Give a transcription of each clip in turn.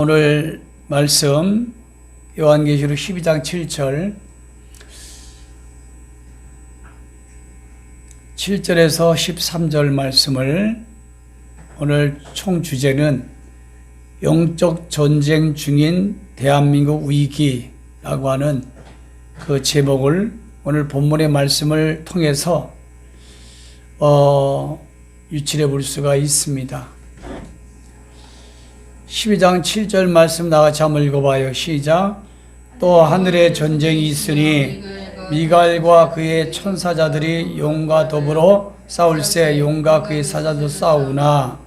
오늘 말씀 요한계시록 12장 7절에서 13절 말씀을 오늘 총 주제는 영적 전쟁 중인 대한민국 위기라고 하는 그 제목을 오늘 본문의 말씀을 통해서 유출해 볼 수가 있습니다. 12장 7절 말씀 나같이 한번 읽어봐요. 시작. 또 하늘에 전쟁이 있으니 미가엘과 그의 천사자들이 용과 더불어 싸울세 용과 그의 사자도 싸우나.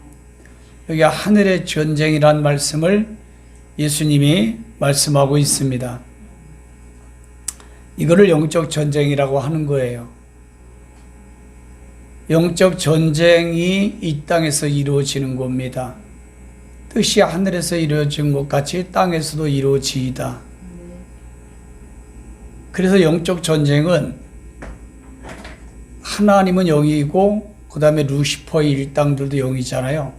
여기 하늘의 전쟁이란 말씀을 예수님이 말씀하고 있습니다. 이거를 영적 전쟁이라고 하는 거예요. 영적 전쟁이 이 땅에서 이루어지는 겁니다. 뜻이 하늘에서 이루어진 것 같이 땅에서도 이루어지이다. 그래서 영적 전쟁은 하나님은 영이고 그 다음에 루시퍼의 일당들도 영이잖아요.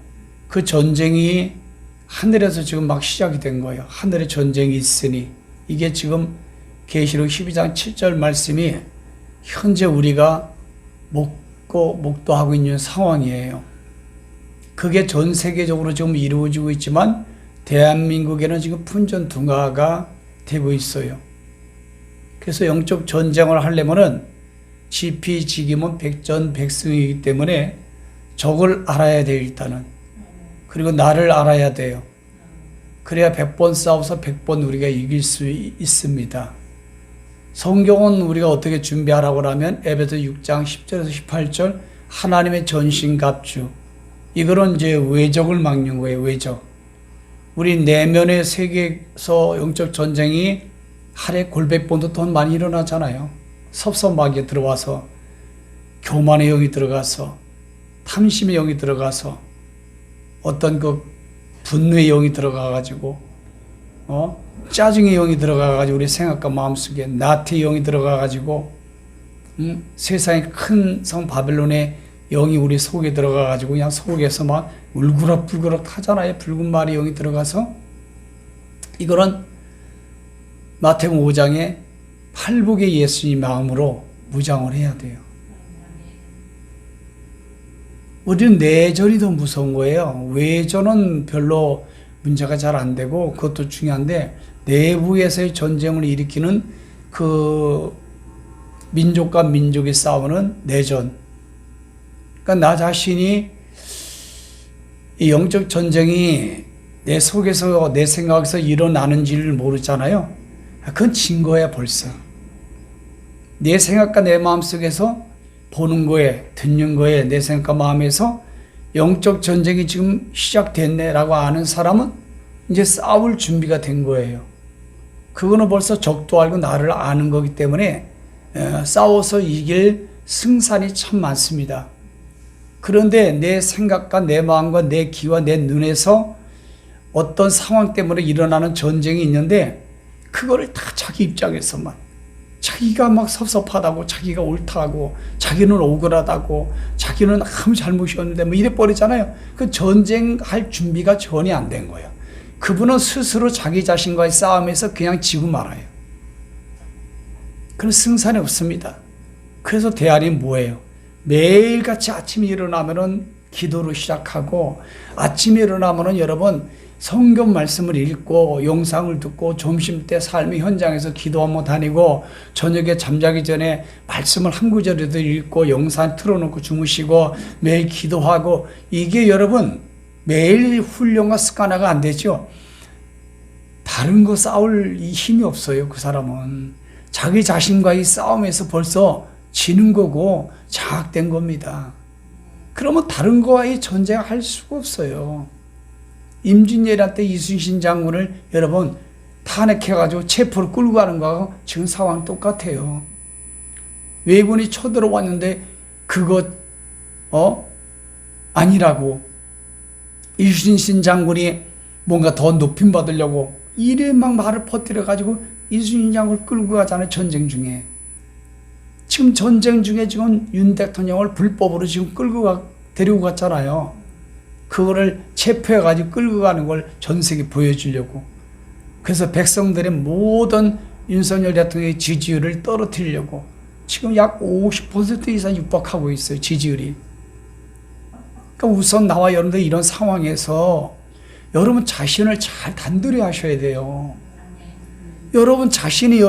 그 전쟁이 하늘에서 지금 막 시작이 된 거예요. 하늘에 전쟁이 있으니 이게 지금 계시록 12장 7절 말씀이 현재 우리가 목도하고 있는 상황이에요. 그게 전 세계적으로 지금 이루어지고 있지만 대한민국에는 지금 풍전등화가 되고 있어요. 그래서 영적 전쟁을 하려면은 지피지기면 백전백승이기 때문에 적을 알아야 돼요, 일단은. 그리고 나를 알아야 돼요. 그래야 100번 싸워서 100번 우리가 이길 수 있습니다. 성경은 우리가 어떻게 준비하라고 하면 에베소 6장 10절에서 18절 하나님의 전신갑주, 이거는 이제 외적을 막는 거예요. 외적. 우리 내면의 세계에서 영적 전쟁이 하루에 골백번도 더 많이 일어나잖아요. 섭섭하게 들어와서 교만의 영이 들어가서 탐심의 영이 들어가서 어떤 그 분노의 영이 들어가가지고 짜증의 영이 들어가가지고 우리 생각과 마음속에 나태의 영이 들어가가지고 세상의 큰 성 바벨론의 영이 우리 속에 들어가가지고 그냥 속에서 막 울그락불그락 하잖아요. 붉은 말의 영이 들어가서. 이거는 마태복음 5장에 팔복의 예수님 마음으로 무장을 해야 돼요. 우리는 내전이 더 무서운 거예요. 외전은 별로 문제가 잘 안 되고 그것도 중요한데 내부에서의 전쟁을 일으키는 그 민족과 민족이 싸우는 내전. 그러니까 나 자신이 이 영적 전쟁이 내 속에서 내 생각에서 일어나는지를 모르잖아요. 그건 진 거야 벌써. 내 생각과 내 마음속에서 보는 거에 듣는 거에 내 생각과 마음에서 영적 전쟁이 지금 시작됐네라고 아는 사람은 이제 싸울 준비가 된 거예요. 그거는 벌써 적도 알고 나를 아는 거기 때문에 싸워서 이길 승산이 참 많습니다. 그런데 내 생각과 내 마음과 내 귀와 내 눈에서 어떤 상황 때문에 일어나는 전쟁이 있는데 그거를 다 자기 입장에서만 자기가 막 섭섭하다고 자기가 옳다고 자기는 억울하다고 자기는 아무 잘못이 없는데 뭐 이래 버리잖아요. 그 전쟁할 준비가 전혀 안 된 거예요. 그분은 스스로 자기 자신과의 싸움에서 그냥 지고 말아요. 그런 승산이 없습니다. 그래서 대안이 뭐예요? 매일같이 아침에 일어나면은 기도로 시작하고 아침에 일어나면은 여러분 성경 말씀을 읽고 영상을 듣고 점심때 삶의 현장에서 기도 한번 다니고 저녁에 잠자기 전에 말씀을 한 구절이라도 읽고 영상 틀어놓고 주무시고 매일 기도하고 이게 여러분 매일 훈련과 습관화가 안 되죠. 다른 거 싸울 힘이 없어요. 그 사람은 자기 자신과의 싸움에서 벌써 지는 거고 장악된 겁니다. 그러면 다른 거와의 전쟁할 수가 없어요. 임진왜란 때 이순신 장군을 여러분 탄핵해가지고 체포를 끌고 가는 거하고 지금 상황 똑같아요. 왜군이 쳐들어왔는데 그것 아니라고 이순신 장군이 뭔가 더 높임 받으려고 이래 막 말을 퍼뜨려가지고 이순신 장군을 끌고 가잖아요. 전쟁 중에. 지금 전쟁 중에 지금 윤 대통령을 불법으로 지금 데리고 갔잖아요. 그거를 체포해가지고 끌고 가는 걸 전 세계에 보여주려고. 그래서 백성들의 모든 윤석열 대통령의 지지율을 떨어뜨리려고 지금 약 50% 이상 육박하고 있어요, 지지율이. 그러니까 우선 나와 여러분들 이런 상황에서 여러분 자신을 잘 단둘이 하셔야 돼요. 여러분 자신이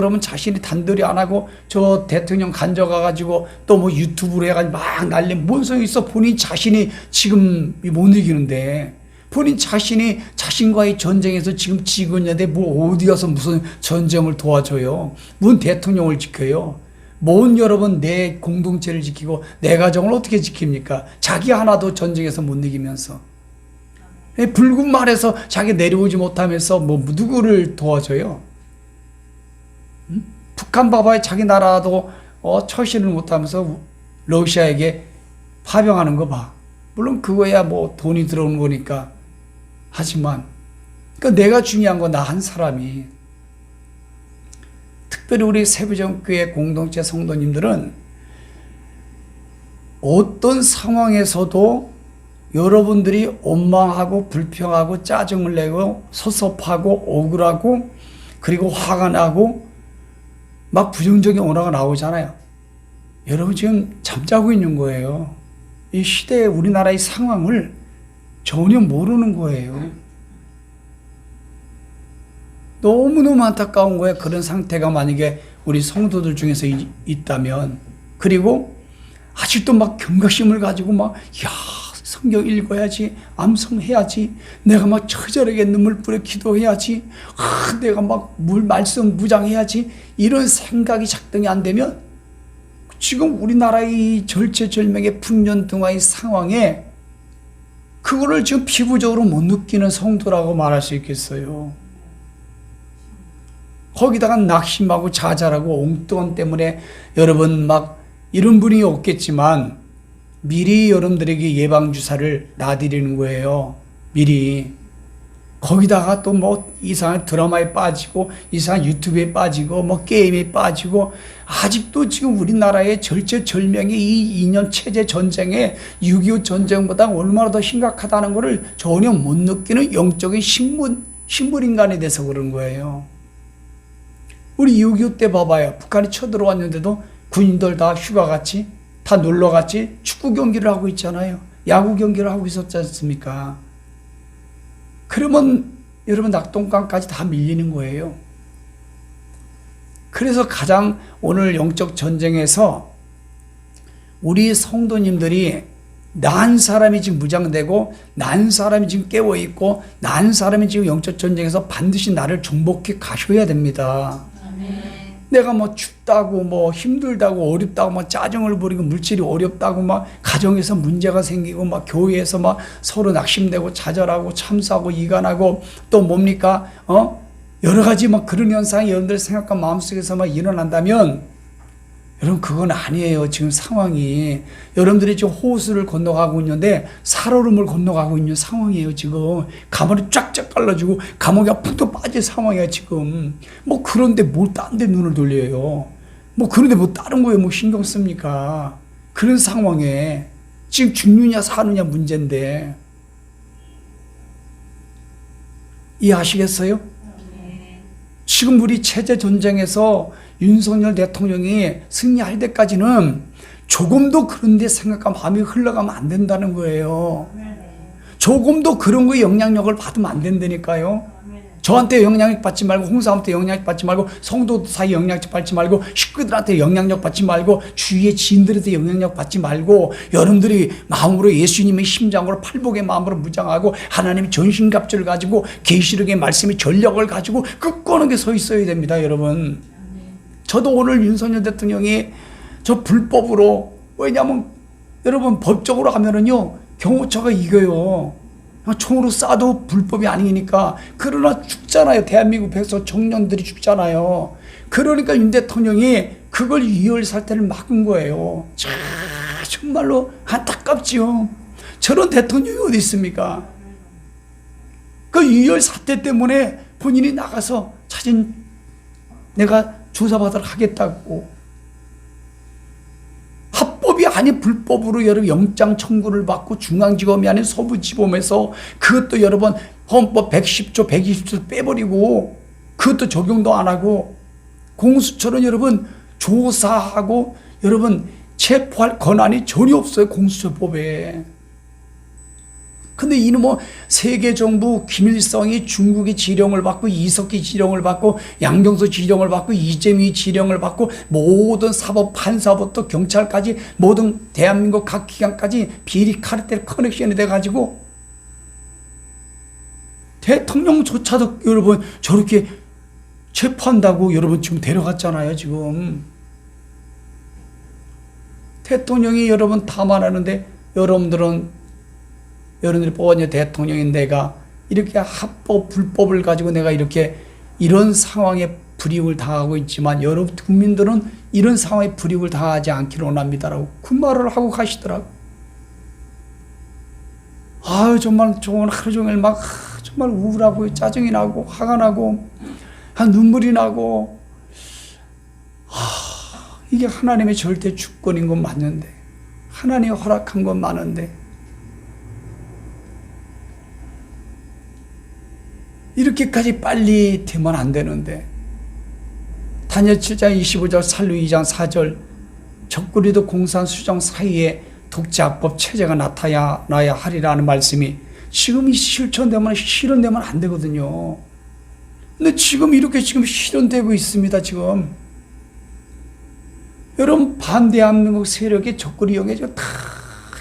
단둘이 안 하고 저 대통령 간져가가지고 또 뭐 유튜브로 해가지고 막 날리면 뭔 소용이 있어. 본인 자신이 지금 못 이기는데, 본인 자신이 자신과의 전쟁에서 지금 지고 있는데 뭐 어디 가서 무슨 전쟁을 도와줘요. 뭔 대통령을 지켜요. 뭔 여러분 내 공동체를 지키고 내 가정을 어떻게 지킵니까? 자기 하나도 전쟁에서 못 이기면서. 붉은 말에서 자기 내려오지 못하면서 뭐 누구를 도와줘요? 북한 봐봐요. 자기 나라도 처신을 못하면서 러시아에게 파병하는 거 봐. 물론 그거야 뭐 돈이 들어오는 거니까. 하지만 그러니까 내가 중요한 건 나 한 사람이. 특별히 우리 세부정교회 공동체 성도님들은 어떤 상황에서도 여러분들이 원망하고 불평하고 짜증을 내고 섭섭하고 억울하고 그리고 화가 나고 막 부정적인 언어가 나오잖아요. 여러분 지금 잠자고 있는 거예요. 이 시대의 우리나라의 상황을 전혀 모르는 거예요. 너무너무 안타까운 거예요. 그런 상태가 만약에 우리 성도들 중에서 있다면. 그리고 아직도 막 경각심을 가지고 막 성경 읽어야지, 암송해야지, 내가 막 처절하게 눈물 뿌려 기도해야지, 내가 막 말씀 무장해야지, 이런 생각이 작동이 안 되면 지금 우리나라의 절체절명의 풍년등화의 상황에 그거를 지금 피부적으로 못 느끼는 성도라고 말할 수 있겠어요. 거기다가 낙심하고 좌절하고 엉뚱한 때문에 여러분 막 이런 분이 없겠지만 미리 여러분들에게 예방주사를 놔드리는 거예요. 미리. 거기다가 또 뭐 이상한 드라마에 빠지고 이상한 유튜브에 빠지고 뭐 게임에 빠지고 아직도 지금 우리나라의 절체절명의 이 2년 체제 전쟁에 6.25 전쟁보다 얼마나 더 심각하다는 것을 전혀 못 느끼는 영적인 식물인간이 돼서 그런 거예요. 우리 6.25 때 봐봐요. 북한이 쳐들어왔는데도 군인들 다 휴가같이 다 놀러갔지 축구 경기를 하고 있잖아요. 야구 경기를 하고 있었지 않습니까? 그러면 여러분 낙동강까지 다 밀리는 거예요. 그래서 가장 오늘 영적 전쟁에서 우리 성도님들이 난 사람이 지금 무장되고 난 사람이 지금 깨어있고 난 사람이 지금 영적 전쟁에서 반드시 나를 정복해 가셔야 됩니다. 내가 뭐 춥다고 뭐 힘들다고 어렵다고 막 짜증을 부리고 물질이 어렵다고 막 가정에서 문제가 생기고 막 교회에서 막 서로 낙심되고 좌절하고 참사하고 이간하고 또 뭡니까 여러 가지 막 그런 현상이 여러분들 생각과 마음속에서 막 일어난다면 여러분 그건 아니에요. 지금 상황이 여러분들이 지금 호수를 건너가고 있는데 살얼음을 건너가고 있는 상황이에요. 지금 가물이 쫙쫙 갈라지고 감옥에 푹 빠질 상황이에요. 지금 뭐 그런데 뭘 딴 데 눈을 돌려요. 뭐 그런데 뭐 다른 거에 뭐 신경 씁니까? 그런 상황에 지금 죽느냐 사느냐 문제인데 이해하시겠어요? 지금 우리 체제 전쟁에서 윤석열 대통령이 승리할 때까지는 조금도 그런 데 생각과 마음이 흘러가면 안 된다는 거예요. 조금도 그런 거에 영향력을 받으면 안 된다니까요. 저한테 영향력 받지 말고 홍사한테 영향력 받지 말고 성도 사이 영향력 받지 말고 식구들한테 영향력 받지 말고 주위의 지인들한테 영향력 받지 말고 여러분들이 마음으로 예수님의 심장으로 팔복의 마음으로 무장하고 하나님의 전신갑주를 가지고 계시록의 말씀의 전력을 가지고 굳건하게 서 있어야 됩니다. 여러분 저도 오늘 윤석열 대통령이 저 불법으로 왜냐하면 여러분 법적으로 하면은요 경호처가 이겨요. 총으로 쏴도 불법이 아니니까. 그러나 죽잖아요. 대한민국 백성 청년들이 죽잖아요. 그러니까 윤 대통령이 그걸 유혈사태를 막은 거예요. 자, 정말로 안타깝지요. 저런 대통령이 어디 있습니까? 그 유혈사태 때문에 본인이 나가서 사진 내가 조사받으러 가겠다고 합법이 많이 불법으로 여러분 영장 청구를 받고 중앙지검이 아닌 서부지검에서 그것도 여러분 헌법 110조 120조 빼버리고 그것도 적용도 안 하고 공수처는 여러분 조사하고 여러분 체포할 권한이 전혀 없어요. 공수처법에. 근데 이놈의 세계 정부 김일성이 중국의 지령을 받고 이석기 지령을 받고 양경수 지령을 받고 이재명이 지령을 받고 모든 사법 판사부터 경찰까지 모든 대한민국 각 기관까지 비리 카르텔 커넥션이 돼가지고 대통령조차도 여러분 저렇게 체포한다고 여러분 지금 데려갔잖아요. 지금 대통령이 여러분 탐안하는데 여러분들이 뽑아낸 대통령인 내가 이렇게 합법 불법을 가지고 내가 이렇게 이런 상황에 불이익을 당하고 있지만 여러분 국민들은 이런 상황에 불이익을 당하지 않기를 원합니다라고 그 말을 하고 가시더라고. 아유 정말 하루 종일 막 정말 우울하고 짜증이 나고 화가 나고 눈물이 나고 이게 하나님의 절대 주권인 건 맞는데 하나님이 허락한 건 많은데 이렇게까지 빨리 되면 안 되는데 다니엘 7장 25절 살루 2장 4절 적그리도 공산 수정 사이에 독재악법 체제가 나타나야 하리라는 말씀이 지금 실현되면 안 되거든요. 근데 지금 이렇게 지금 실현되고 있습니다. 지금 여러분 반대한민국 세력의 적그리 영에 다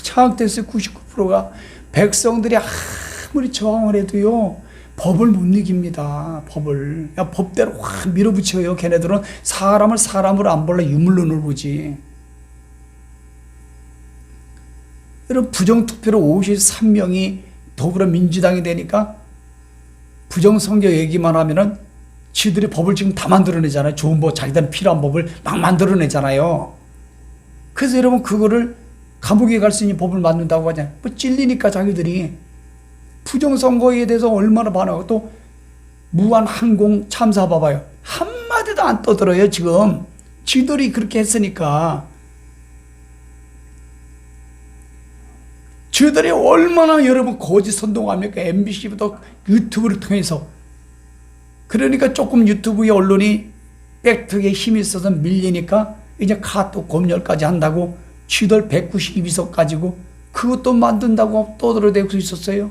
장악됐어요. 99%가 백성들이 아무리 저항을 해도요 법을 못 이깁니다. 법을 법대로 확 밀어붙여요. 걔네들은 사람을 안 볼라 유물론을 보지. 여러분 부정투표로 53명이 더불어민주당이 되니까 부정선거 얘기만 하면은 지들이 법을 지금 다 만들어내잖아요. 좋은 법, 자기들은 필요한 법을 막 만들어내잖아요. 그래서 여러분 그거를 감옥에 갈 수 있는 법을 만든다고 하잖아요. 뭐 찔리니까 자기들이 부정선거에 대해서 얼마나 반하고 또 무한항공 참사 봐봐요. 한마디도 안 떠들어요. 지금 지들이 그렇게 했으니까 저들이 얼마나 여러분 거짓 선동합니까? MBC부터 유튜브를 통해서. 그러니까 조금 유튜브의 언론이 팩트에 힘이 있어서 밀리니까 이제 카톡 검열까지 한다고 쥐들 192석 가지고 그것도 만든다고 떠들어대고 있었어요.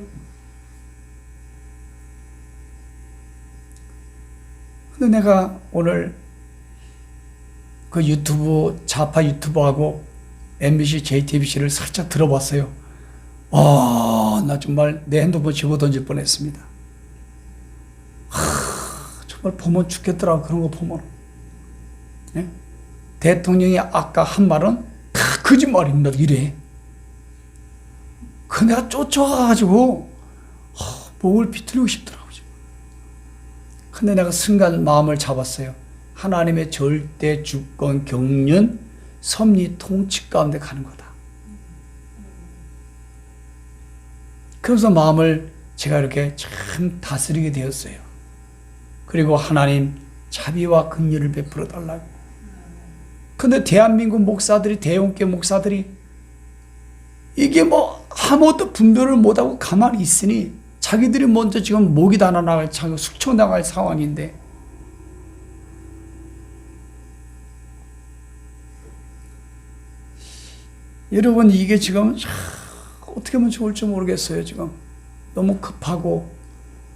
근데 내가 오늘 그 유튜브 좌파 유튜버하고 MBC, JTBC를 살짝 들어봤어요. 나 정말 내 핸드폰 집어 던질 뻔했습니다. 정말 보면 죽겠더라고. 그런 거 보면. 네? 대통령이 아까 한 말은 다 거짓말입니다. 이래. 그 내가 쫓아가가지고 목을 비틀고 싶더라고요. 근데 내가 순간 마음을 잡았어요. 하나님의 절대 주권 경륜 섭리 통치 가운데 가는 거다. 그래서 마음을 제가 이렇게 참 다스리게 되었어요. 그리고 하나님 자비와 긍휼을 베풀어 달라고. 근데 대한민국 목사들이, 대형교 목사들이 이게 뭐 아무것도 분별을 못하고 가만히 있으니 자기들이 먼저 지금 목이 다 나갈, 숙청당할 상황인데 여러분 이게 지금 어떻게 하면 좋을지 모르겠어요. 지금 너무 급하고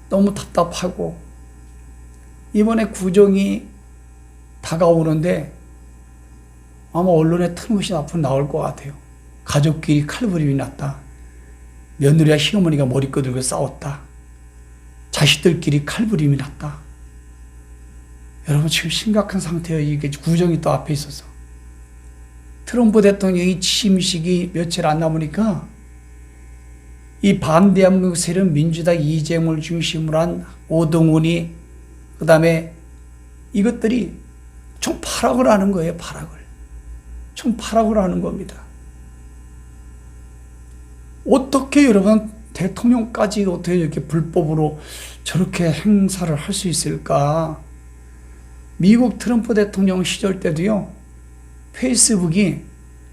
너무 답답하고 이번에 구정이 다가오는데 아마 언론에 틈없이 앞으로 나올 것 같아요. 가족끼리 칼부림이 났다. 며느리와 시어머니가 머리 끄들고 싸웠다. 자식들끼리 칼부림이 났다. 여러분 지금 심각한 상태예요. 이게 구정이 또 앞에 있어서. 트럼프 대통령이 취임식이 며칠 안 남으니까 이 반대한민국 세력 민주당 이재명을 중심으로 한 오동훈이 그 다음에 이것들이 총 파락을 하는 거예요. 파락을. 총 파락을 하는 겁니다. 어떻게 여러분 대통령까지 어떻게 이렇게 불법으로 저렇게 행사를 할 수 있을까? 미국 트럼프 대통령 시절 때도요. 페이스북이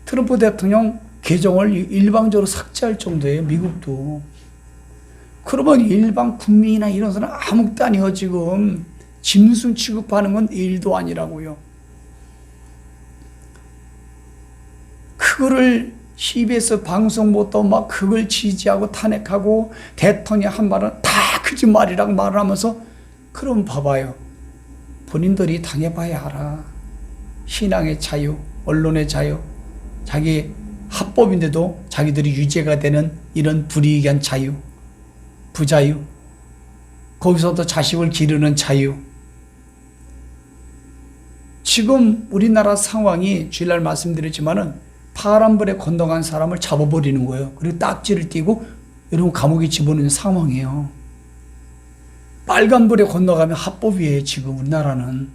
트럼프 대통령 계정을 일방적으로 삭제할 정도예요, 미국도. 그러면 일반 국민이나 이런 사람 아무것도 아니에요, 지금. 짐승 취급하는 건 일도 아니라고요. 그거를 CBS 방송부터 막 그걸 지지하고 탄핵하고 대통령 한 말은 다 거짓말이라고 말을 하면서, 그럼 봐봐요. 본인들이 당해봐야 알아. 신앙의 자유, 언론의 자유, 자기 합법인데도 자기들이 유죄가 되는 이런 불이익한 자유, 부자유, 거기서도 자식을 기르는 자유. 지금 우리나라 상황이 주일날 말씀드렸지만은 파란불에 건너간 사람을 잡아버리는 거예요. 그리고 딱지를 띄고 여러분 감옥에 집어넣는 상황이에요. 빨간불에 건너가면 합법이에요, 지금 우리나라는.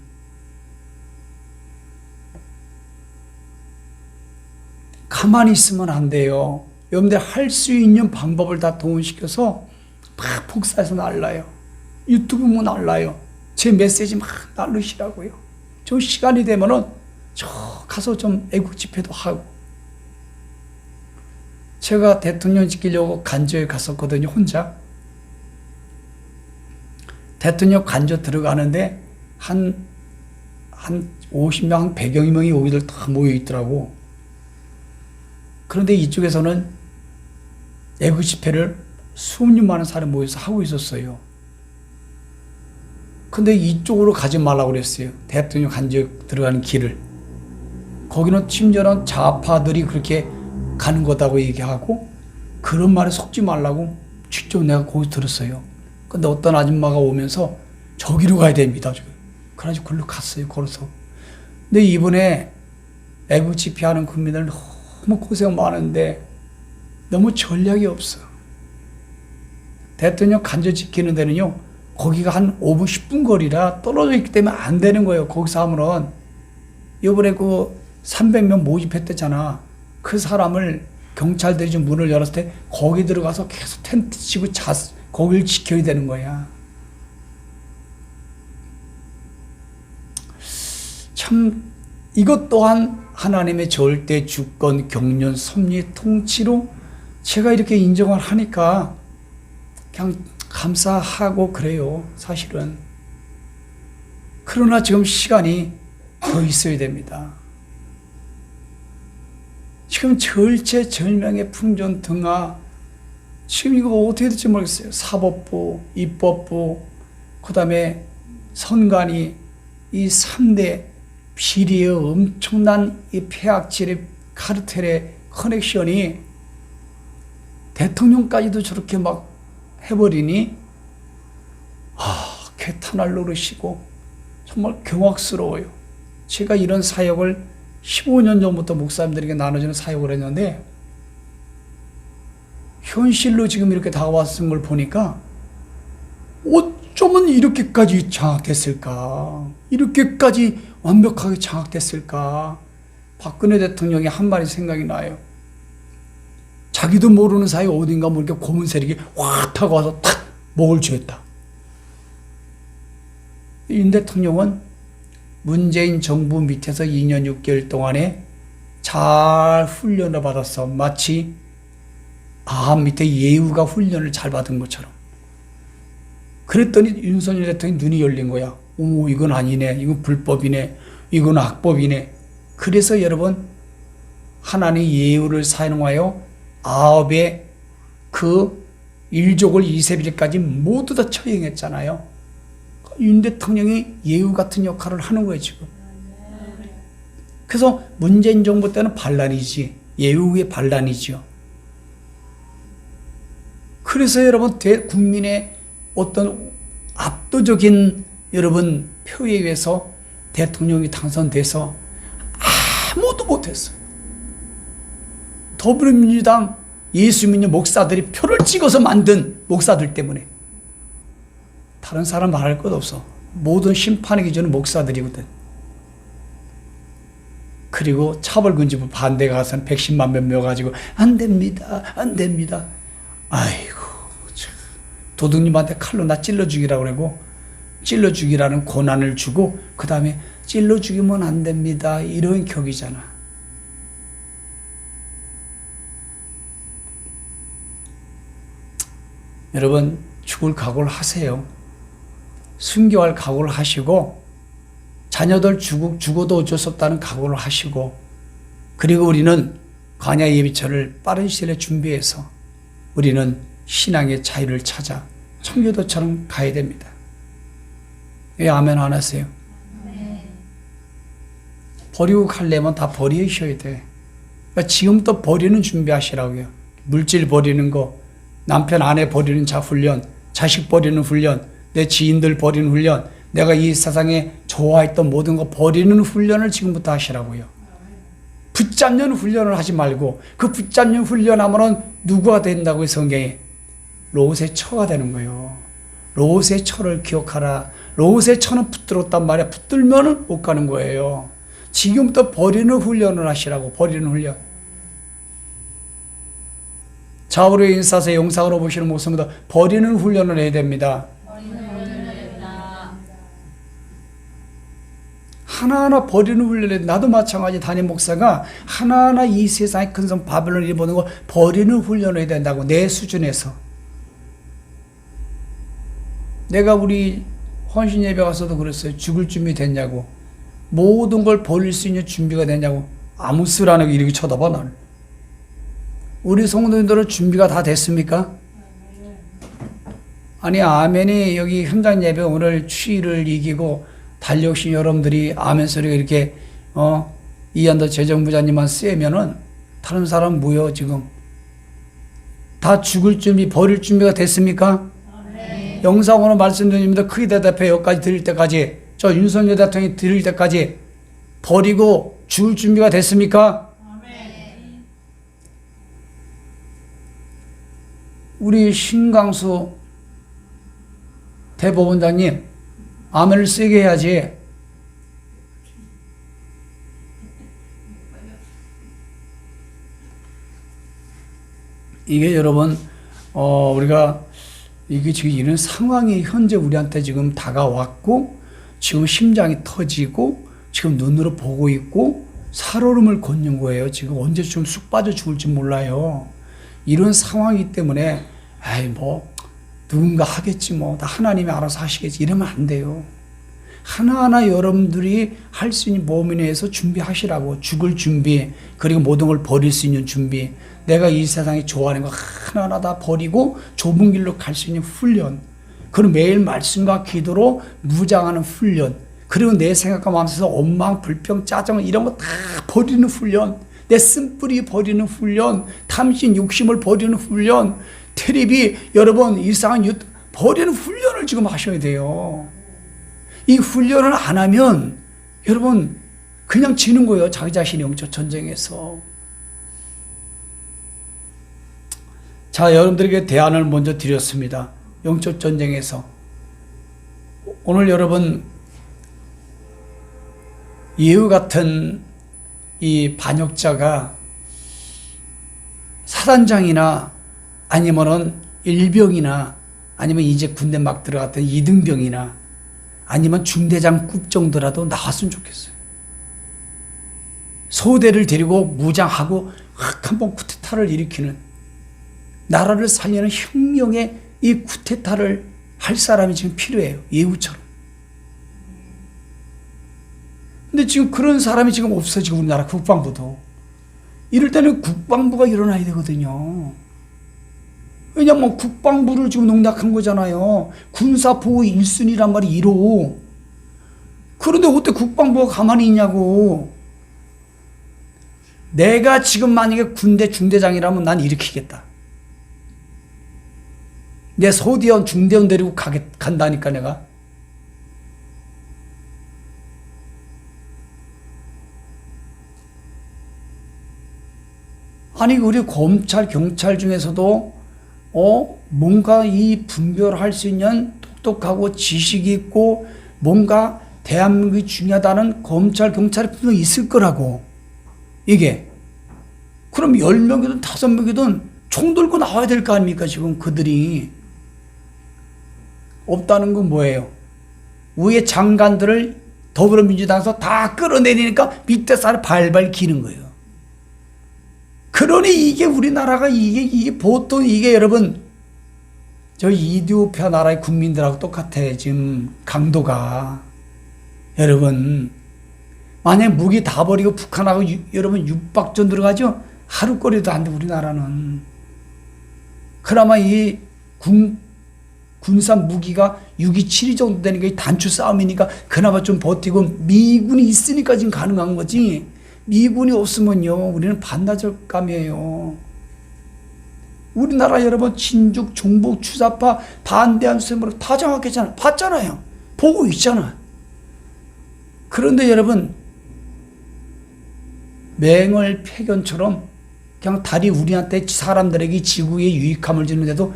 가만히 있으면 안 돼요. 여러분들 할 수 있는 방법을 다 동원시켜서 막 복사해서 날라요. 유튜브 뭐 날라요. 제 메시지 막 날르시라고요. 좀 시간이 되면은 저 가서 좀 애국 집회도 하고. 제가 대통령 지키려고 간조에 갔었거든요, 혼자. 대통령 간조 들어가는데 한 50명, 한 100여 명이 여기들 다 모여 있더라고. 그런데 이쪽에서는 애국 집회를 수십 많은 사람이 모여서 하고 있었어요. 근데 이쪽으로 가지 말라고 그랬어요. 대통령 간조 들어가는 길을. 거기는 심지어는 좌파들이 그렇게 가는 거다고 얘기하고, 그런 말에 속지 말라고 직접 내가 거기서 들었어요. 근데 어떤 아줌마가 오면서 저기로 가야 됩니다. 그래가지고 글로 갔어요, 걸어서. 근데 이번에 애국 집회하는 국민들 너무 고생 많은데 너무 전략이 없어. 대통령 간저 지키는 데는요, 거기가 한 5분, 10분 거리라 떨어져 있기 때문에 안 되는 거예요. 거기서 하면은. 이번에 그 300명 모집했대잖아. 그 사람을 경찰들이 좀 문을 열었을 때 거기 들어가서 계속 텐트 치고 거길 지켜야 되는 거야. 참 이것 또한 하나님의 절대 주권, 경륜, 섭리, 통치로 제가 이렇게 인정을 하니까 그냥 감사하고 그래요, 사실은. 그러나 지금 시간이 더 있어야 됩니다. 지금 절체절명의 풍전등화, 지금 이거 어떻게 될지 모르겠어요. 사법부, 입법부, 그 다음에 선관위, 이 3대 비리의 엄청난 이 폐악질의 카르텔의 커넥션이 대통령까지도 저렇게 막 해버리니, 개탄할 노릇이고 정말 경악스러워요. 제가 이런 사역을 15년 전부터 목사님들에게 나눠주는 사역을 했는데, 현실로 지금 이렇게 다가왔은 걸 보니까 어쩌면 이렇게까지 장악됐을까? 이렇게까지 완벽하게 장악됐을까? 박근혜 대통령이 한 말이 생각이 나요. 자기도 모르는 사이에 어딘가 뭐 이렇게 고문 세력이 확 하고 와서 탁 목을 쥐었다. 윤 대통령은 문재인 정부 밑에서 2년 6개월 동안에 잘 훈련을 받았어. 마치 아합 밑에 예후가 훈련을 잘 받은 것처럼. 그랬더니 윤석열 대통령이 눈이 열린 거야. 오, 이건 아니네. 이건 불법이네. 이건 악법이네. 그래서 여러분, 하나님 예후를 사용하여 아합의 그 일족을 이세벨까지 모두 다 처형했잖아요. 윤 대통령이 예후 같은 역할을 하는 거예요, 지금. 그래서 문재인 정부 때는 반란이지, 예후의 반란이죠. 그래서 여러분, 국민의 어떤 압도적인 여러분 표에 의해서 대통령이 당선돼서 아무도 못했어요. 더불어민주당 예수 믿는 목사들이 표를 찍어서 만든 목사들 때문에. 다른 사람 말할 것 없어. 모든 심판의 기준은 목사들이거든. 그리고 차별금지법 반대가 가서는 110만 몇 명 가지고 안 됩니다, 안 됩니다. 아이고, 참. 도둑님한테 칼로 나 찔러 죽이라고 그러고, 찔러 죽이라는 고난을 주고 그 다음에 찔러 죽이면 안 됩니다, 이런 격이잖아. 여러분 죽을 각오를 하세요. 순교할 각오를 하시고 자녀들 죽어도 어쩔 수 없다는 각오를 하시고 그리고 우리는 광야 예비처를 빠른 시일에 준비해서 우리는 신앙의 자유를 찾아 청교도처럼 가야 됩니다. 왜 아멘 안 하세요? 버리고 가려면 다 버리셔야 돼. 그러니까 지금부터 버리는 준비하시라고요. 물질 버리는 거, 남편 아내 버리는 훈련, 자식 버리는 훈련, 내 지인들 버리는 훈련, 내가 이 세상에 좋아했던 모든 거 버리는 훈련을 지금부터 하시라고요. 붙잡는 훈련을 하지 말고 그 붙잡는 훈련하면은 누구가 된다고요? 성경에 롯의 처가 되는 거예요. 롯의 처를 기억하라. 롯의 처는 붙들었단 말이야. 붙들면은 못 가는 거예요. 지금부터 버리는 훈련을 하시라고. 버리는 훈련. 좌우로 인사서 영상으로 보시는 모습보다 버리는 훈련을 해야 됩니다. 하나하나 버리는 훈련을, 나도 마찬가지 담임 목사가 하나하나 이 세상의 큰 성 바벨론을 일보는 거 버리는 훈련을 해야 된다고. 내 수준에서. 내가 우리 헌신 예배 가서도 그랬어요. 죽을 준비 됐냐고. 모든 걸 버릴 수 있는 준비가 됐냐고. 아무 쓰 안 하고 이렇게 쳐다봐 나를. 우리 성도님들은 준비가 다 됐습니까? 아니 아멘이 여기 현장 예배 오늘 추위를 이기고 달려오신 여러분들이 아멘 소리가 이렇게 이한도 재정부장님만 쓰면은 다른 사람 뭐요 지금? 다 죽을 준비 버릴 준비가 됐습니까? 네. 영상으로 말씀드립니다. 크게 대답해. 여기까지 드릴 때까지, 저 윤석열 대통령이 드릴 때까지 버리고 죽을 준비가 됐습니까? 우리 신강수 대법원장님 아멘을 세게 해야지. 이게 여러분 우리가 이게 지금 이런 상황이 현재 우리한테 지금 다가왔고 지금 심장이 터지고 지금 눈으로 보고 있고 살얼음을 걷는 거예요. 지금 언제쯤 쑥 빠져 죽을지 몰라요. 이런 상황이기 때문에 누군가 하겠지 다 하나님이 알아서 하시겠지 이러면 안 돼요. 하나하나 여러분들이 할 수 있는 범위 내에서 준비하시라고. 죽을 준비, 그리고 모든 걸 버릴 수 있는 준비, 내가 이 세상에 좋아하는 거 하나하나 다 버리고 좁은 길로 갈 수 있는 훈련, 그리고 매일 말씀과 기도로 무장하는 훈련, 그리고 내 생각과 마음속에서 원망, 불평, 짜증 이런 거 다 버리는 훈련, 내 쓴뿌리 버리는 훈련, 탐심, 욕심을 버리는 훈련, 텔레비, 여러분 일상은 버리는 훈련을 지금 하셔야 돼요. 이 훈련을 안 하면 여러분 그냥 지는 거예요. 자기 자신이 영적 전쟁에서. 자, 여러분들에게 대안을 먼저 드렸습니다. 영적 전쟁에서. 오늘 여러분 예후 같은 이 반역자가 사단장이나 아니면은 일병이나 아니면 이제 군대 막 들어갔던 이등병이나 아니면 중대장급 정도라도 나왔으면 좋겠어요. 소대를 데리고 무장하고 한번 쿠데타를 일으키는, 나라를 살리는 혁명의 이 쿠데타를 할 사람이 지금 필요해요. 예후처럼. 근데 지금 그런 사람이 지금 없어. 지금 우리나라 국방부도. 이럴 때는 국방부가 일어나야 되거든요. 왜냐면 국방부를 지금 농락한 거잖아요. 군사보호 1순위란 말이 1호. 그런데 어떻게 국방부가 가만히 있냐고. 내가 지금 만약에 군대 중대장이라면 난 일으키겠다. 내 소대원 중대원 데리고 간다니까 내가. 아니 우리 검찰 경찰 중에서도 뭔가 이 분별할 수 있는 똑똑하고 지식이 있고 뭔가 대한민국이 중요하다는 검찰 경찰이 분명히 있을 거라고. 이게 그럼 10명이든 5명이든 총 들고 나와야 될 거 아닙니까? 지금 그들이 없다는 건 뭐예요? 위에 장관들을 더불어민주당에서 다 끌어내리니까 밑에 쌀을 발발 기는 거예요. 그러니 이게 우리나라가 이게 보통 이게 여러분 저 이디오피아 나라의 국민들하고 똑같아. 지금 강도가. 여러분, 만약 무기 다 버리고 북한하고 여러분 육박전 들어가죠? 하루거리도 안 돼, 우리나라는. 그나마 이 군산 무기가 6.27 정도 되니까 이 단추 싸움이니까 그나마 좀 버티고 미군이 있으니까 지금 가능한 거지. 미군이 없으면요, 우리는 반나절감이에요. 우리나라 여러분 친북, 종북, 추사파, 반대한 셈으로 다 장악했잖아요. 봤잖아요. 보고 있잖아. 그런데 여러분, 맹월 패견처럼 그냥 달이 우리한테 사람들에게 지구에 유익함을 주는데도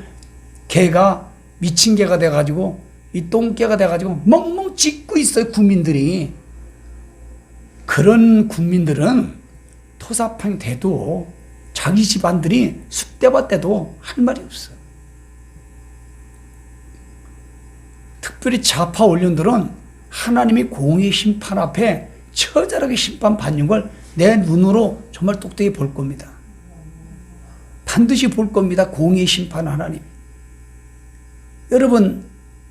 개가 미친 개가 돼가지고 이 똥개가 돼가지고 멍멍 짖고 있어요, 국민들이. 그런 국민들은 토사판 돼도 자기 집안들이 쑥대밭 돼도 할 말이 없어. 특별히 좌파 언론들은 하나님이 공의 심판 앞에 처절하게 심판받는 걸 내 눈으로 정말 똑똑히 볼 겁니다. 반드시 볼 겁니다. 공의 심판 하나님. 여러분,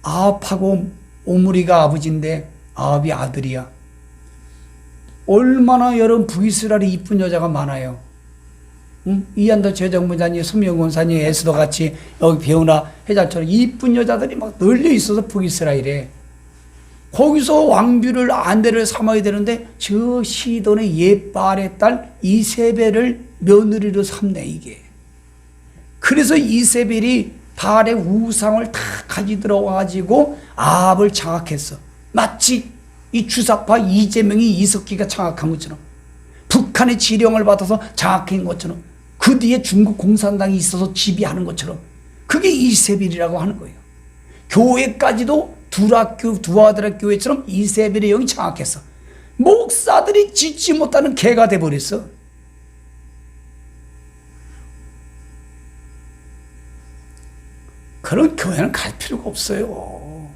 아합하고 오므리가 아버지인데 아합이 아들이야. 얼마나 여러분 북이스라엘에 이쁜 여자가 많아요. 응? 이한도 재정부장님, 손명 권사님, 에스더 같이 여기 배우나 회장처럼 이쁜 여자들이 막 널려 있어서 북이스라엘에. 거기서 왕비를 아내를 삼아야 되는데 저 시돈의 옛발의 딸 이세벨을 며느리로 삼네, 이게. 그래서 이세벨이 발의 우상을 다 가지들어 가지고 아합을 장악했어. 마치 이 주사파 이재명이 이석기가 장악한 것처럼, 북한의 지령을 받아서 장악한 것처럼, 그 뒤에 중국 공산당이 있어서 지배하는 것처럼, 그게 이세벨이라고 하는 거예요. 교회까지도 두아드라 교회처럼 이세벨의 영이 장악했어. 목사들이 짓지 못하는 개가 돼버렸어. 그런 교회는 갈 필요가 없어요.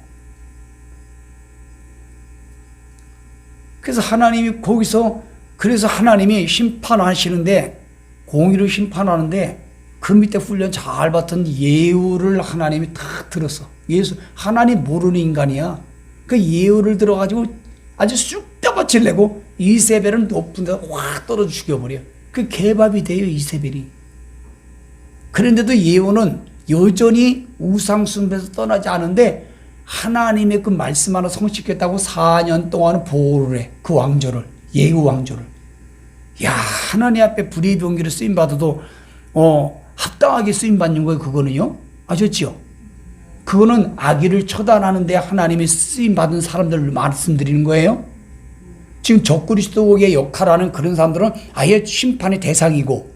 그래서 하나님이 거기서, 그래서 하나님이 심판하시는데, 공의로 심판하는데 그 밑에 훈련 잘 받던 예후를 하나님이 다 들었어. 하나님 모르는 인간이야. 그 예후를 들어가지고 아주 쑥대밭을 내고 이세벨은 높은 데다 확 떨어져 죽여버려. 그 개밥이 돼요, 이세벨이. 그런데도 예후는 여전히 우상 숭배에서 떠나지 않은데 하나님의 그 말씀 하나 성취했다고 4년 동안 보호를 해. 그 왕조를, 예후 왕조를. 야, 하나님 앞에 불의의 병기를 쓰임받아도 합당하게 쓰임받는 거예요. 그거는요, 아셨지요? 그거는 악의를 처단하는데 하나님이 쓰임받은 사람들을 말씀드리는 거예요. 지금 적그리스도의 역할하는 그런 사람들은 아예 심판의 대상이고,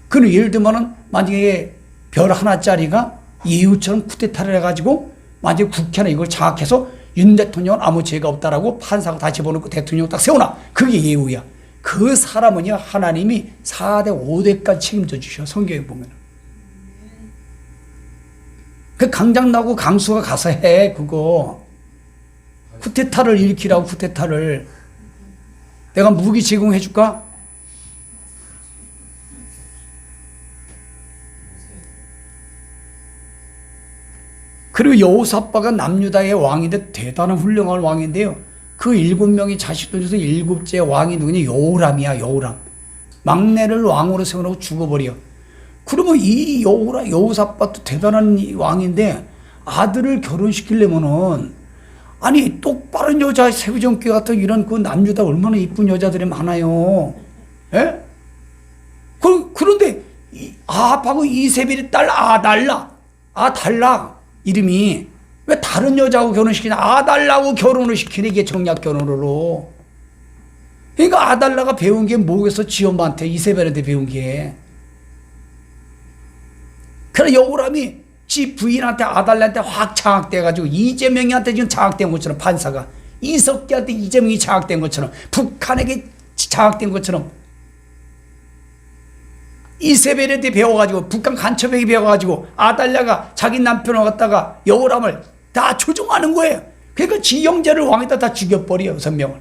그는 예를 들면은 만약에 별 하나짜리가 예후처럼 쿠데타를 해가지고 만약에 국회나 이걸 장악해서 윤 대통령은 아무 죄가 없다라고 판사가 다 집어넣고 대통령 딱 세우나, 그게 예후야. 그 사람은요, 하나님이 4대 5대까지 책임져 주셔. 성경에 보면. 그 강장 나고 강수가 가서 해, 그거. 쿠데타를 일으키라고, 쿠데타를. 내가 무기 제공해 줄까? 그리고 여호사밧가 남유다의 왕인데 대단한 훌륭한 왕인데요. 그 7명의 자식들 중에서 7째 왕이 누구냐? 여호람이야, 여호람. 막내를 왕으로 세워놓고 죽어버려. 그러면 이 여호사밧도 대단한 왕인데 아들을 결혼시키려면은, 아니, 똑바른 여자, 세부정기 같은 이런 그 남유다 얼마나 이쁜 여자들이 많아요. 예? 그런데 아합하고 이세벨의 딸 아달라 이름이 왜 다른 여자하고 결혼시키냐? 아달라하고 결혼을 시키네, 이게 정략 결혼으로. 그러니까 아달라가 배운 게 뭐겠어? 지엄마한테, 이세벨한테 배운 게. 그래, 여호람이 지 부인한테, 아달라한테 확 장악돼가지고 이재명이한테 지금 장악된 것처럼, 판사가 이석기한테 이재명이 장악된 것처럼, 북한에게 장악된 것처럼, 이세벨한테 배워가지고, 북한 간첩에게 배워가지고 아달랴가 자기 남편을 갖다가 여호람을 다 조종하는 거예요. 그러니까 지 형제를 왕에다 다 죽여버려, 6명을.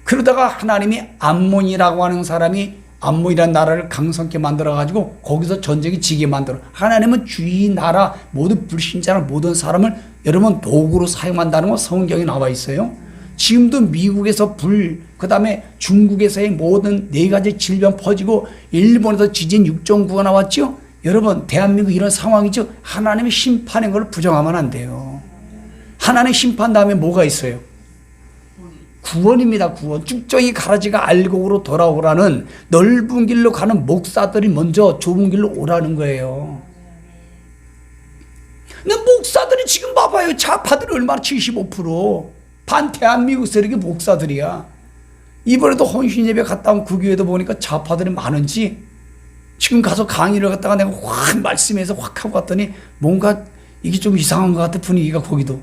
그러다가 하나님이 암몬이라고 하는 사람이 암몬이라는 나라를 강성케 만들어가지고 거기서 전쟁이 지게 만들어. 하나님은 주위 나라 모든 불신자나 모든 사람을 여러분 도구로 사용한다는 거 성경에 나와 있어요. 지금도 미국에서 그 다음에 중국에서의 모든 4가지 질병 퍼지고 일본에서 지진 6.9가 나왔죠. 여러분 대한민국 이런 상황이죠. 하나님의 심판인 걸 부정하면 안 돼요. 하나님의 심판 다음에 뭐가 있어요? 구원입니다. 구원. 쭉정이 가라지가 알곡으로 돌아오라는 넓은 길로 가는 목사들이 먼저 좁은 길로 오라는 거예요. 근데 목사들이 지금 봐봐요. 좌파들이 얼마나 75%. 반 대한민국 세력이 목사들이야. 이번에도 헌신 예배 갔다 온 그 교회도 보니까 좌파들이 많은지 지금 가서 강의를 갔다가 내가 확 말씀해서 확 하고 갔더니 뭔가 이게 좀 이상한 것 같아. 분위기가 거기도.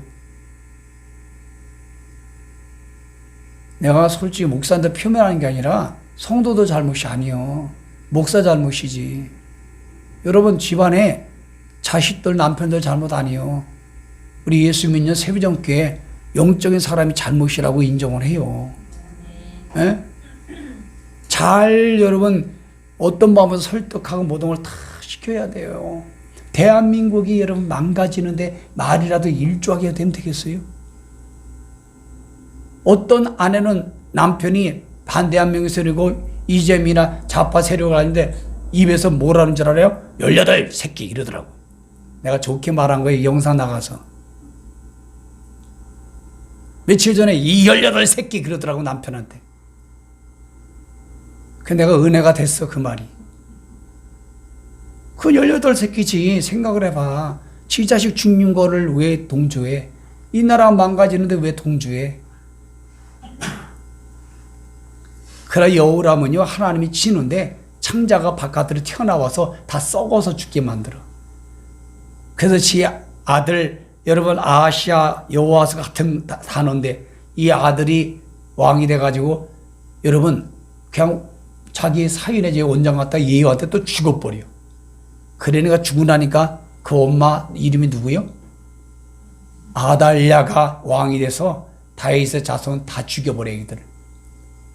내가 솔직히 목사한테 표면하는 게 아니라 성도도 잘못이 아니요. 목사 잘못이지. 여러분 집안에 자식들 남편들 잘못 아니요. 우리 예수 믿는 세비정교회 영적인 사람이 잘못이라고 인정을 해요. 예? 잘 여러분 어떤 마음으로 설득하고 모든 걸 다 시켜야 돼요. 대한민국이 여러분 망가지는데 말이라도 일조하게 되면 되겠어요? 어떤 아내는 남편이 반대한민국 세력이고 이재민이나 좌파 세력을 하는데 입에서 뭐라는 줄 알아요? 18 새끼 이러더라고. 내가 좋게 말한 거예요. 영상 나가서. 며칠 전에 이 18 새끼 그러더라고 남편한테. 그 내가 은혜가 됐어 그 말이. 그 18 새끼지. 생각을 해봐. 지 자식 죽는 거를 왜 동조해? 이 나라 망가지는데 왜 동조해? 그러나 여우라면요 하나님이 치는데 창자가 바깥으로 튀어나와서 다 썩어서 죽게 만들어. 그래서 지 아들 여러분 아하시아 여호아스 같은 단어인데 이 아들이 왕이 돼가지고 여러분 그냥 자기 사인의 제 원장 갖다 예후한테 또 죽어버려. 그러니까 죽고 나니까 그 엄마 이름이 누구요? 아달랴가 왕이 돼서 다윗의 자손 다 죽여버려 이들.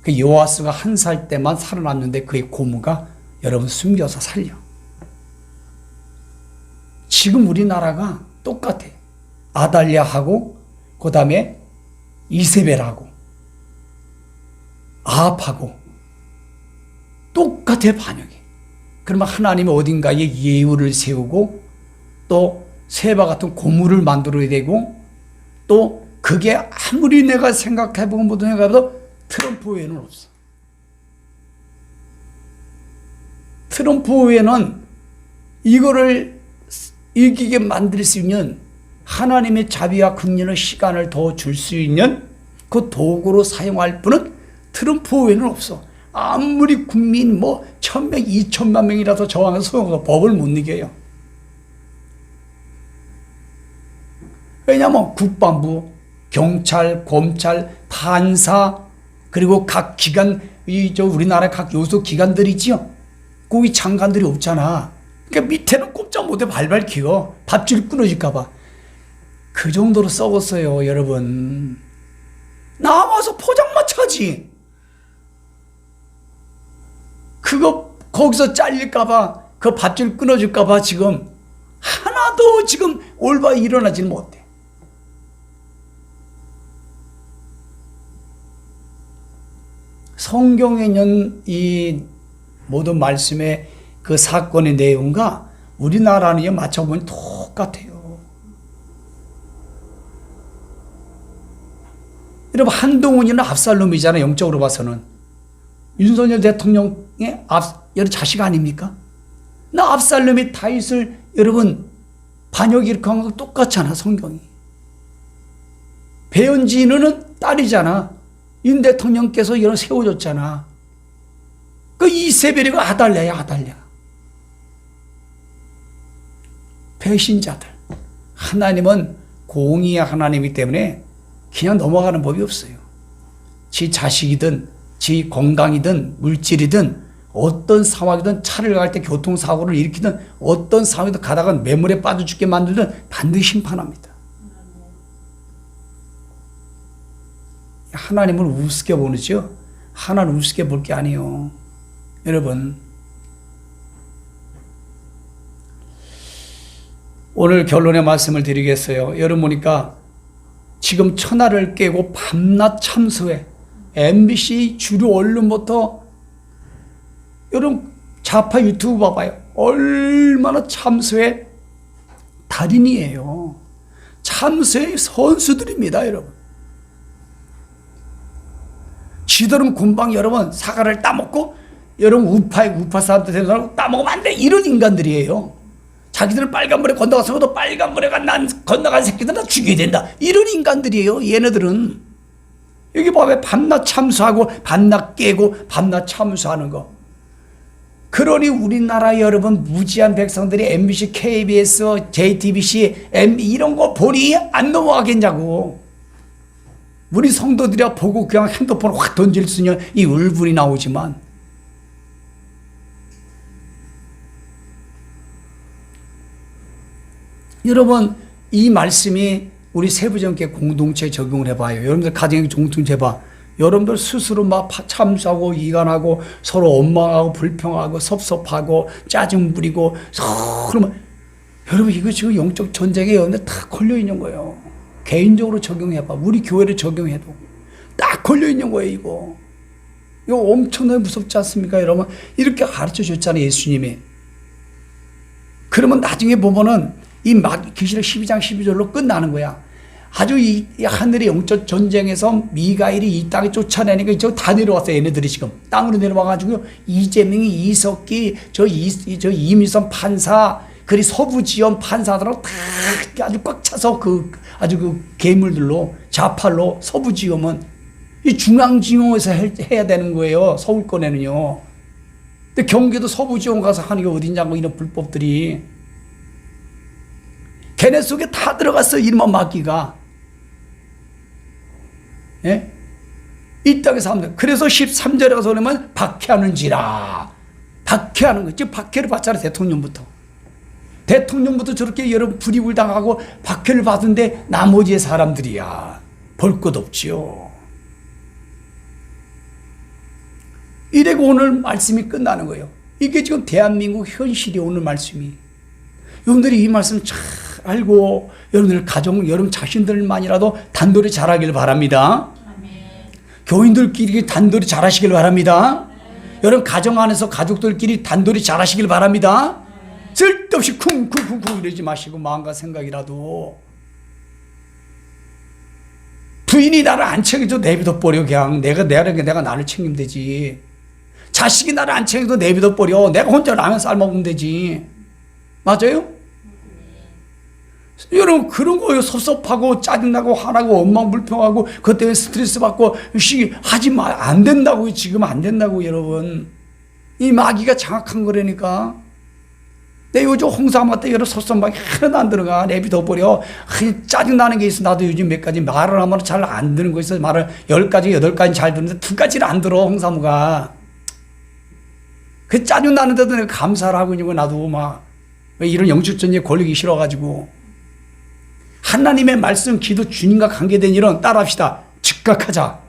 그 요아스가 1살 때만 살아났는데 그의 고모가 여러분 숨겨서 살려. 지금 우리나라가 똑같아. 아달랴하고 그 다음에 이세벨하고 아합하고 똑같아 반역이. 그러면 하나님이 어딘가에 예후를 세우고 또 세바 같은 고물을 만들어야 되고 또 그게 아무리 내가 생각해보고 모든 생각해봐도 트럼프 외에는 없어. 트럼프 외에는 이거를 이기게 만들 수 있는 하나님의 자비와 긍휼의 시간을 더 줄 수 있는 그 도구로 사용할 분은 트럼프 외에는 없어. 아무리 국민 뭐 1000명, 2000만 명이라도 저항해서 소용없어. 법을 못 이겨요. 왜냐하면 국방부, 경찰, 검찰, 판사 그리고 각 기관, 우리나라 각 요소 기관들이 있지요. 거기 장관들이 없잖아. 그러니까 밑에는 꼼짝 못해 발발 키워. 밧줄 끊어질까봐. 그 정도로 썩었어요, 여러분. 나와서 포장마차지. 그거 거기서 잘릴까봐, 그 밧줄 끊어질까봐 지금 하나도 지금 올바로 일어나지는 못해. 성경에 있는 이 모든 말씀의 그 사건의 내용과 우리나라는 맞춰보면 똑같아요. 여러분 한동훈이는 압살롬이잖아요. 영적으로 봐서는. 윤석열 대통령의 여러분 자식 아닙니까? 나 압살롬이 다윗을 여러분 반역 일으킨 거 똑같잖아 성경이. 배은진은 딸이잖아. 윤 대통령께서 이런 세워줬잖아. 그 이세벨이가 아달랴야 아달랴. 배신자들. 하나님은 공의의 하나님이기 때문에 그냥 넘어가는 법이 없어요. 지 자식이든 지 건강이든 물질이든 어떤 상황이든 차를 갈 때 교통사고를 일으키든 어떤 상황이든 가다가 매물에 빠져 죽게 만들든 반드시 심판합니다. 하나님을 우습게 보는지요? 하나님 우습게 볼 게 아니에요. 여러분, 오늘 결론의 말씀을 드리겠어요. 여러분 보니까 지금 천하를 깨고 밤낮 참수해 MBC 주류 언론부터 여러분 좌파 유튜브 봐봐요. 얼마나 참수의 달인이에요. 참수의 선수들입니다, 여러분. 지들은 군방 여러분 사과를 따먹고 여러분 우파 사람들 생각하고 따먹으면 안 돼. 이런 인간들이에요. 자기들은 빨간불에 건너갔어도 빨간불에 건너간 새끼들 다 죽여야 된다. 이런 인간들이에요. 얘네들은. 여기 봐봐요. 밤낮 참수하고 밤낮 깨고 밤낮 참수하는 거. 그러니 우리나라 여러분 무지한 백성들이 MBC, KBS, JTBC, 이런 거 보니 안 넘어가겠냐고. 우리 성도들이야 보고 그냥 핸드폰을 확 던질 수 있는 이 울분이 나오지만 여러분 이 말씀이 우리 세부정계 공동체에 적용을 해봐요. 여러분들 가정의 공동체 해봐. 여러분들 스스로 막 참수하고 이간하고 서로 원망하고 불평하고 섭섭하고 짜증 부리고 그러면 여러분 이거 지금 영적 전쟁에 여러분들 다 걸려있는 거예요. 개인적으로 적용해봐. 우리 교회를 적용해도 딱 걸려있는 거예요. 이거 엄청나게 무섭지 않습니까? 여러분 이렇게 가르쳐 줬잖아요. 예수님이. 그러면 나중에 보면은 이 계시록 12장 12절로 끝나는 거야. 아주 이 하늘의 영적 전쟁에서 미가엘이 이 땅에 쫓아내니까 이쪽 다 내려왔어요. 얘네들이 지금 땅으로 내려와가지고 이재명이, 이석기, 저 이미선 판사, 그리 서부지원 판사들하고 다 아주 꽉 차서 아주 그 괴물들로 자팔로 서부지원은 이 중앙지원에서 해야 되는 거예요. 서울권에는요. 근데 경기도 서부지원 가서 하는 게 어딨냐고 이런 불법들이. 걔네 속에 다 들어갔어. 이름만 마귀가. 예? 이 땅에서 합니다. 그래서 13절에 가서 그러면 박해하는지라. 박해하는 거지. 박해를 받잖아요. 대통령부터 저렇게 여러분 불이불 당하고 박해를 받은데 나머지의 사람들이야 볼 것 없지요. 이래고 오늘 말씀이 끝나는 거예요. 이게 지금 대한민국 현실이 오늘 말씀이. 여러분들이 이 말씀 잘 알고 여러분들 가정, 여러분 자신들만이라도 단돌이 잘하길 바랍니다. 아멘. 교인들끼리 단돌이 잘하시길 바랍니다. 여러분 가정 안에서 가족들끼리 단돌이 잘하시길 바랍니다. 쓸데없이 쿵쿵쿵쿵 이러지 마시고 마음과 생각이라도. 부인이 나를 안 챙겨도 내비둬 버려. 그냥 내가 나를 챙기면 되지. 자식이 나를 안 챙겨도 내비둬 버려. 내가 혼자 라면 삶아 먹으면 되지. 맞아요? 여러분 그런 거예요. 섭섭하고 짜증나고 화나고 원망 불평하고 그것 때문에 스트레스 받고 하지 마. 안 된다고요. 지금 안 된다고 여러분. 이 마귀가 장악한 거라니까. 내 요즘 홍삼 같은 여러 섭섭하게 하나도 안 들어가. 내비둬 버려. 짜증나는 게 있어. 나도 요즘 몇 가지 말을 하면 잘 안 드는 거 있어. 말을 10가지 8가지 잘 듣는데 2가지를 안 들어. 홍삼우가. 그 짜증나는데도 내가 감사를 하고 있는 거 나도 막 이런 영적 전쟁에 걸리기 싫어가지고. 하나님의 말씀, 기도, 주님과 관계된 일은 따라합시다. 즉각하자.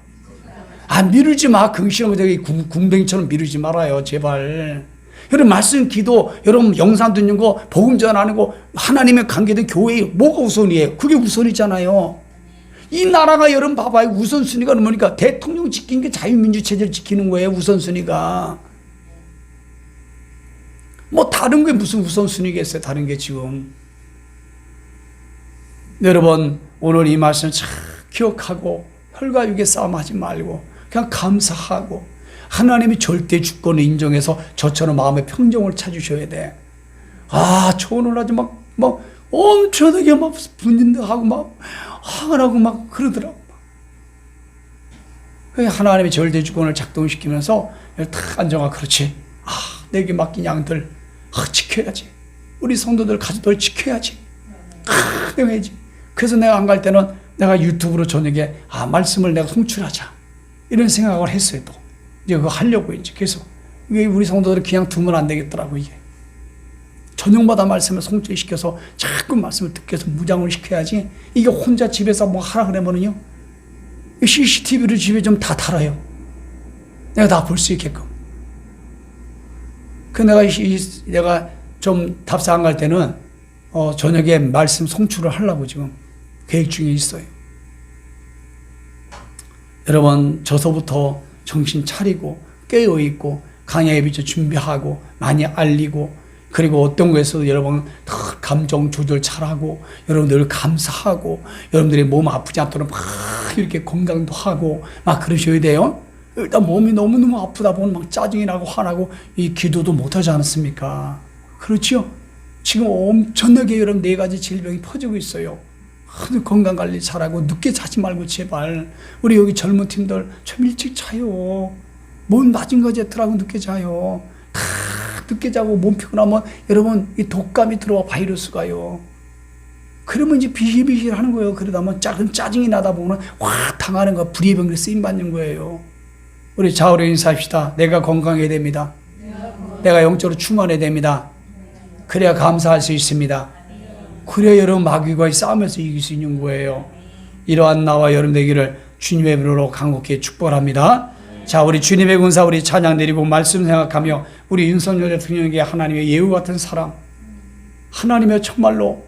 미루지 마. 긍실하면 되게 궁뎅이처럼 미루지 말아요. 제발. 여러분 말씀, 기도, 여러분 영상 듣는 거, 복음 전하는 거, 하나님의 관계된 교회에 뭐가 우선이에요? 그게 우선이잖아요. 이 나라가 여러분 봐봐요. 우선순위가 뭐니까 대통령 지키는 게 자유민주 체제를 지키는 거예요. 우선순위가. 뭐 다른 게 무슨 우선순위겠어요. 다른 게 지금. 여러분 오늘 이 말씀 잘 기억하고 혈과 육의 싸움하지 말고 그냥 감사하고 하나님이 절대 주권을 인정해서 저처럼 마음의 평정을 찾으셔야 돼. 오늘 아주 막 엄청나게 막 분진하고 막 화나고 막 그러더라고. 하나님의 절대 주권을 작동시키면서 탁 안정화. 그렇지. 내게 맡긴 양들 지켜야지. 우리 성도들 가족들 지켜야지. 내가 해야지. 그래서 내가 안 갈 때는 내가 유튜브로 저녁에 말씀을 내가 송출하자 이런 생각을 했어요. 또 이제 그거 하려고 이제 계속. 이게 우리 성도들을 그냥 두면 안 되겠더라고. 이게 저녁마다 말씀을 송출시켜서 자꾸 말씀을 듣게 해서 무장을 시켜야지. 이게 혼자 집에서 뭐 하라 그러면은요 CCTV를 집에 좀 다 달아요. 내가 다 볼 수 있게끔. 그 내가 좀 답사 안 갈 때는 저녁에 말씀 송출을 하려고 지금 계획 중에 있어요. 여러분, 저서부터 정신 차리고 깨어있고 강야에 비춰 준비하고 많이 알리고, 그리고 어떤 거에서도 여러분 더 감정 조절 잘하고, 여러분들 감사하고, 여러분들이 몸 아프지 않도록 막 이렇게 건강도 하고 막 그러셔야 돼요. 일단 몸이 너무너무 아프다 보면 막 짜증이 나고 화나고 이 기도도 못하지 않습니까? 그렇죠? 지금 엄청나게 여러분 4가지 질병이 퍼지고 있어요. 건강관리 잘하고 늦게 자지 말고 제발. 우리 여기 젊은 팀들 좀 일찍 자요. 뭔 낮은 거 제트라고 늦게 자요. 다 늦게 자고 몸 피곤하면 여러분 이 독감이 들어와 바이러스가요. 그러면 이제 비실비실 하는 거예요. 그러다 보면 짜증이 나다 보면 확 당하는 거, 불의의 병에 쓰임받는 거예요. 우리 좌우로 인사합시다. 내가 건강해야 됩니다. 내가 영적으로 충만해야 됩니다. 그래야 감사할 수 있습니다. 그래야 여러분 마귀와의 싸움에서 이길 수 있는 거예요. 이러한 나와 여러분 되기를 주님의 이름으로 간곡히 축복합니다. 자, 우리 주님의 군사 우리 찬양 드리고 말씀 생각하며 우리 윤석열 대통령에게 하나님의 예우 같은 사람, 하나님의 정말로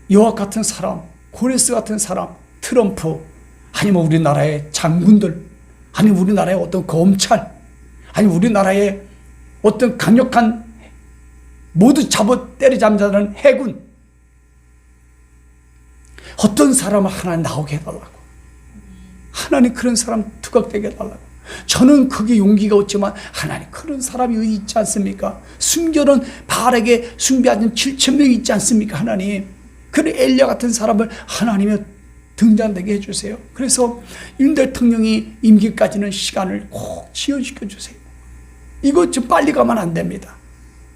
여호와 같은 사람, 고레스 같은 사람, 트럼프, 아니면 우리나라의 장군들, 아니면 우리나라의 어떤 검찰, 아니면 우리나라의 어떤 강력한 모두 때리잡는 해군, 어떤 사람을 하나님 나오게 해달라고. 하나님 그런 사람 두각되게 해달라고. 저는 그게 용기가 없지만 하나님 그런 사람이 여기 있지 않습니까? 순결은 바알에게 숭배하는 7,000명이 있지 않습니까? 하나님 그런 엘리야 같은 사람을 하나님의 등장되게 해주세요. 그래서 윤 대통령이 임기까지는 시간을 꼭 지연시켜 주세요. 이거 좀 빨리 가면 안 됩니다.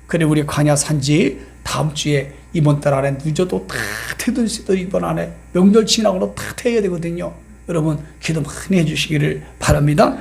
그래 우리 광야 산지 다음 주에 이번 달 안에 늦어도 다 되듯이도 이번 안에 명절 지나고도 다 돼야 되거든요. 여러분 기도 많이 해주시기를 바랍니다.